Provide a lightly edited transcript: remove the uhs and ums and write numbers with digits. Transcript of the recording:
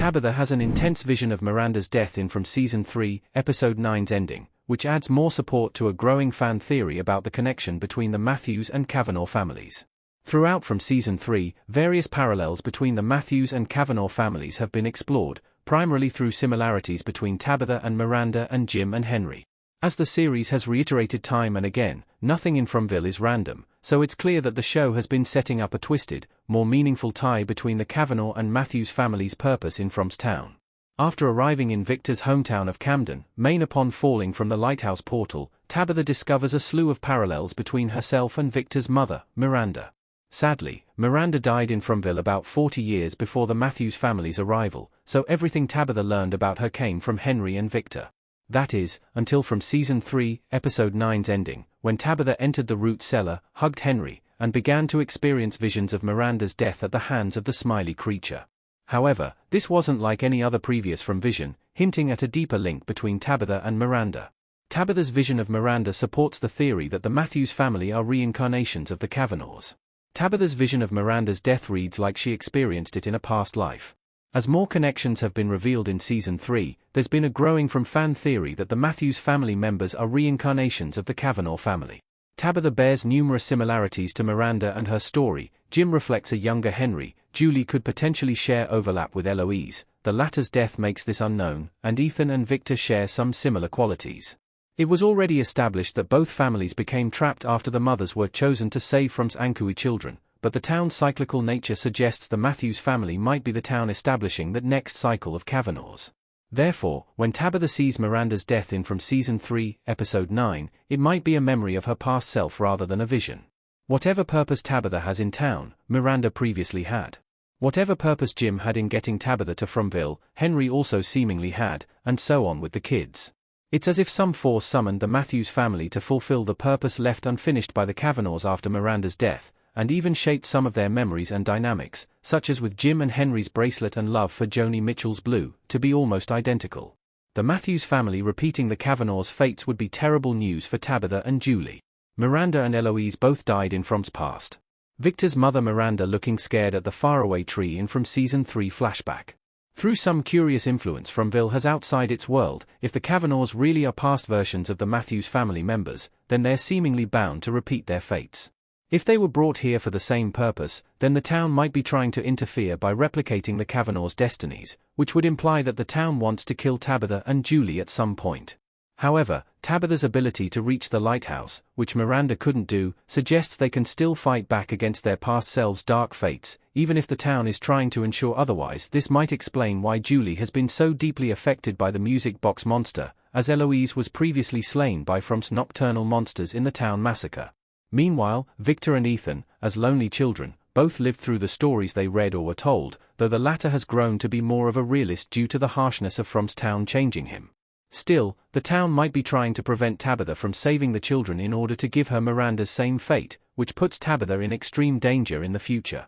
Tabitha has an intense vision of Miranda's death in from Season 3, Episode 9's ending, which adds more support to a growing fan theory about the connection between the Matthews and Kavanaugh families. Throughout from Season 3, various parallels between the Matthews and Kavanaugh families have been explored, primarily through similarities between Tabitha and Miranda and Jim and Henry. As the series has reiterated time and again, nothing in Fromville is random, so it's clear that the show has been setting up a twisted, more meaningful tie between the Kavanaugh and Matthews families' purpose in From's town. After arriving in Victor's hometown of Camden, Maine upon falling from the lighthouse portal, Tabitha discovers a slew of parallels between herself and Victor's mother, Miranda. Sadly, Miranda died in Fromville about 40 years before the Matthews family's arrival, so everything Tabitha learned about her came from Henry and Victor. That is, until from Season 3, Episode 9's ending, when Tabitha entered the root cellar, hugged Henry, and began to experience visions of Miranda's death at the hands of the smiley creature. However, this wasn't like any other previous From vision, hinting at a deeper link between Tabitha and Miranda. Tabitha's vision of Miranda supports the theory that the Matthews family are reincarnations of the Kavanaughs. Tabitha's vision of Miranda's death reads like she experienced it in a past life. As more connections have been revealed in Season 3, there's been a growing from fan theory that the Matthews family members are reincarnations of the Kavanaugh family. Tabitha bears numerous similarities to Miranda and her story. Jim reflects a younger Henry, Julie could potentially share overlap with Eloise, the latter's death makes this unknown, and Ethan and Victor share some similar qualities. It was already established that both families became trapped after the mothers were chosen to save From's Ankui children, but the town's cyclical nature suggests the Matthews family might be the town establishing that next cycle of Kavanaughs. Therefore, when Tabitha sees Miranda's death in from Season 3, Episode 9, it might be a memory of her past self rather than a vision. Whatever purpose Tabitha has in town, Miranda previously had. Whatever purpose Jim had in getting Tabitha to Fromville, Henry also seemingly had, and so on with the kids. It's as if some force summoned the Matthews family to fulfill the purpose left unfinished by the Kavanaughs after Miranda's death, and even shaped some of their memories and dynamics, such as with Jim and Henry's bracelet and love for Joni Mitchell's Blue, to be almost identical. The Matthews family repeating the Kavanaughs' fates would be terrible news for Tabitha and Julie. Miranda and Eloise both died in From's past. Victor's mother Miranda looking scared at the faraway tree in from Season 3 flashback. Through some curious influence Fromville has outside its world, if the Kavanaughs really are past versions of the Matthews family members, then they're seemingly bound to repeat their fates. If they were brought here for the same purpose, then the town might be trying to interfere by replicating the Kavanaughs' destinies, which would imply that the town wants to kill Tabitha and Julie at some point. However, Tabitha's ability to reach the lighthouse, which Miranda couldn't do, suggests they can still fight back against their past selves' dark fates, even if the town is trying to ensure otherwise. This might explain why Julie has been so deeply affected by the music box monster, as Eloise was previously slain by From's nocturnal monsters in the town massacre. Meanwhile, Victor and Ethan, as lonely children, both lived through the stories they read or were told, though the latter has grown to be more of a realist due to the harshness of From's town changing him. Still, the town might be trying to prevent Tabitha from saving the children in order to give her Miranda's same fate, which puts Tabitha in extreme danger in the future.